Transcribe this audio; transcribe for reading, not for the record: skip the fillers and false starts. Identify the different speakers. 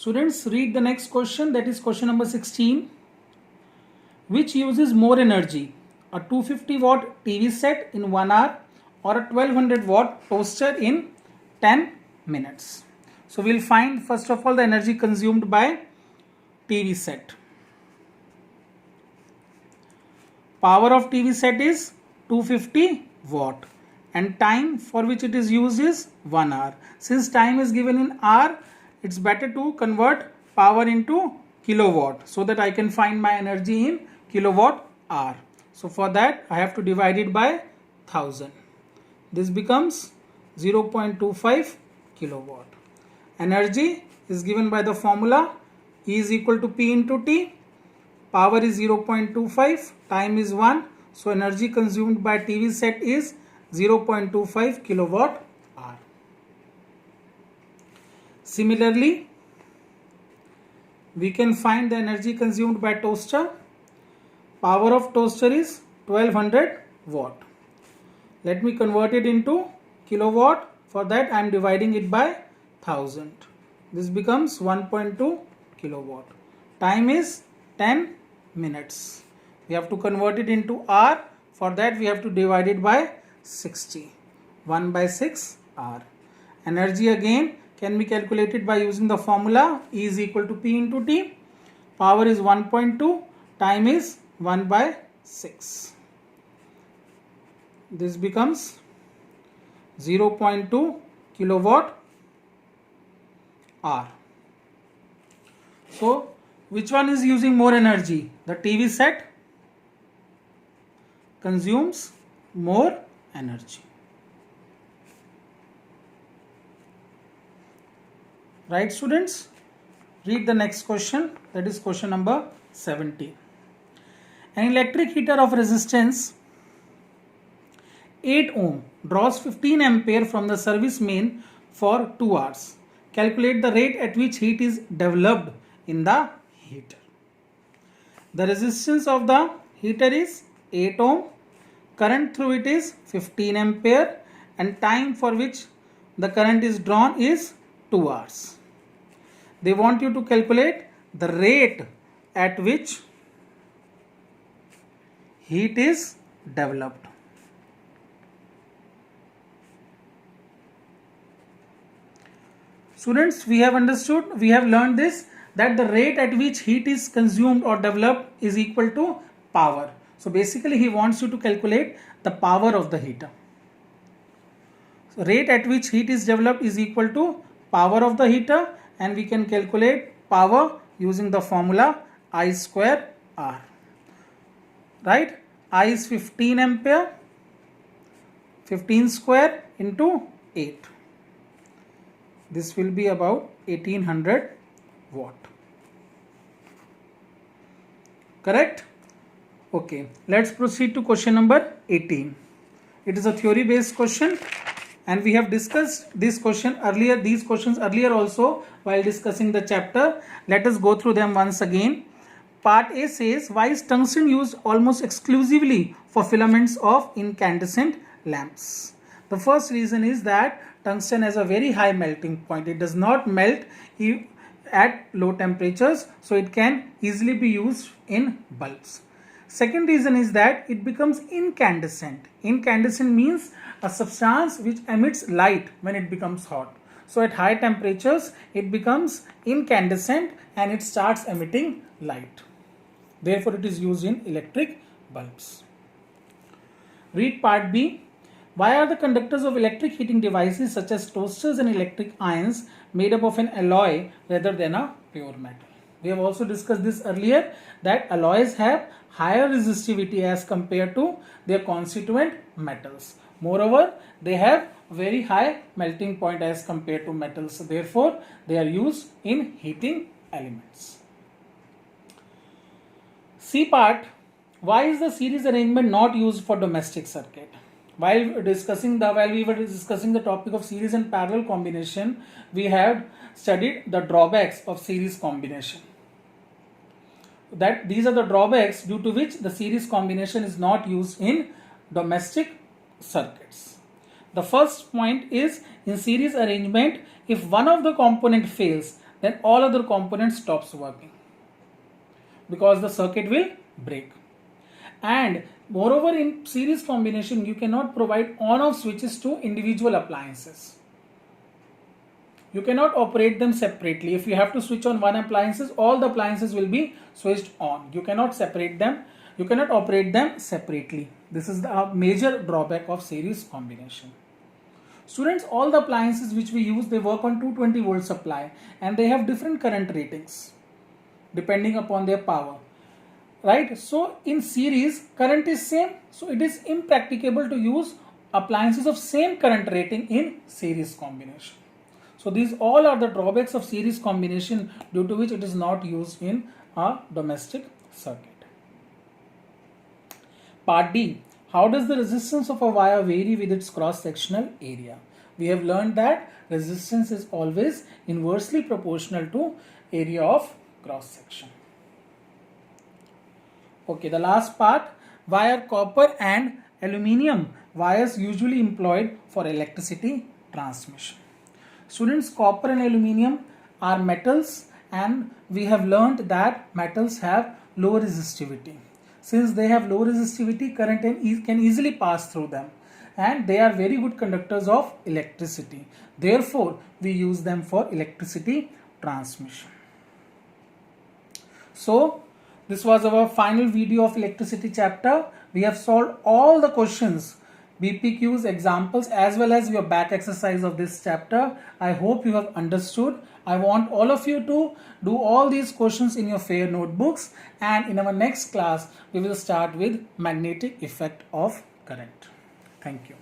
Speaker 1: Students, read the next question, that is question number 16. Which uses more energy, a 250 watt TV set in 1 hour or a 1200 watt toaster in 10 minutes? So we'll find first of all the energy consumed by TV set. Power of TV set is 250 watt and time for which it is used is 1 hour. Since time is given in hour, it's better to convert power into kilowatt so that I can find my energy in kilowatt hour. So for that I have to divide it by 1000. This becomes 0.25 kilowatt. Energy is given by the formula E is equal to P into T. Power is 0.25, time is 1. So energy consumed by TV set is 0.25 kilowatt hour. Similarly, we can find the energy consumed by toaster. Power of toaster is 1200 watt. Let me convert it into kilowatt. For that I am dividing it by 1000. This becomes 1.2 kilowatt. Time is 10 minutes. We have to convert it into hour. For that we have to divide it by 60. 1 by 6 hour. Energy again can be calculated by using the formula E is equal to P into T. Power is 1.2. Time is 1 by 6. This becomes 0.2 kilowatt hour. So which one is using more energy? The TV set consumes more energy. Right, students? Read the next question, that is question number 17. An electric heater of resistance 8 ohm draws 15 ampere from the service main for 2 hours. Calculate the rate at which heat is developed in the heater. The resistance of the heater is 8 ohm, current through it is 15 ampere and time for which the current is drawn is 2 hours. They want you to calculate the rate at which heat is developed. Students, we have learned this, that the rate at which heat is consumed or developed is equal to power. So basically he wants you to calculate the power of the heater. So rate at which heat is developed is equal to power of the heater, and we can calculate power using the formula I square R. Right? I is 15 ampere, 15 square into 8. This will be about 1800 watt. Correct? Okay. Let's proceed to question number 18. It is a theory based question and we have discussed these questions earlier also while discussing the chapter. Let us go through them once again. Part A says, why is tungsten used almost exclusively for filaments of incandescent lamps? The first reason is that tungsten has a very high melting point. It does not melt at low temperatures, so it can easily be used in bulbs. Second reason is that it becomes incandescent. Incandescent means a substance which emits light when it becomes hot. So at high temperatures it becomes incandescent and it starts emitting light. Therefore it is used in electric bulbs. Read part B. Why are the conductors of electric heating devices such as toasters and electric irons made up of an alloy rather than a pure metal? We have also discussed this earlier, that alloys have higher resistivity as compared to their constituent metals. Moreover, they have very high melting point as compared to metals. Therefore, they are used in heating elements. C part. Why is the series arrangement not used for domestic circuit? While we were discussing the topic of series and parallel combination, we have studied the drawbacks of series combination. That these are the drawbacks due to which the series combination is not used in domestic circuits. The first point is, in series arrangement, if one of the component fails, then all other components stops working because the circuit will break. And moreover, in series combination, you cannot provide on-off switches to individual appliances. You cannot operate them separately. If you have to switch on one appliances, all the appliances will be switched on. You cannot separate them. You cannot operate them separately. This is the major drawback of series combination. Students, all the appliances which we use, they work on 220 volt supply and they have different current ratings depending upon their power. Right? So in series, current is same. So it is impracticable to use appliances of same current rating in series combination. So these all are the drawbacks of series combination due to which it is not used in a domestic circuit. Part D. How does the resistance of a wire vary with its cross-sectional area? We have learned that resistance is always inversely proportional to area of cross-section. Okay, the last part, wire, copper and aluminium wires usually employed for electricity transmission. Students, copper and aluminium are metals and we have learned that metals have low resistivity. Since they have low resistivity, current can easily pass through them and they are very good conductors of electricity. Therefore, we use them for electricity transmission. So, this was our final video of electricity chapter. We have solved all the questions, BPQs, examples as well as your back exercise of this chapter. I hope you have understood. I want all of you to do all these questions in your fair notebooks, and in our next class we will start with magnetic effect of current. Thank you.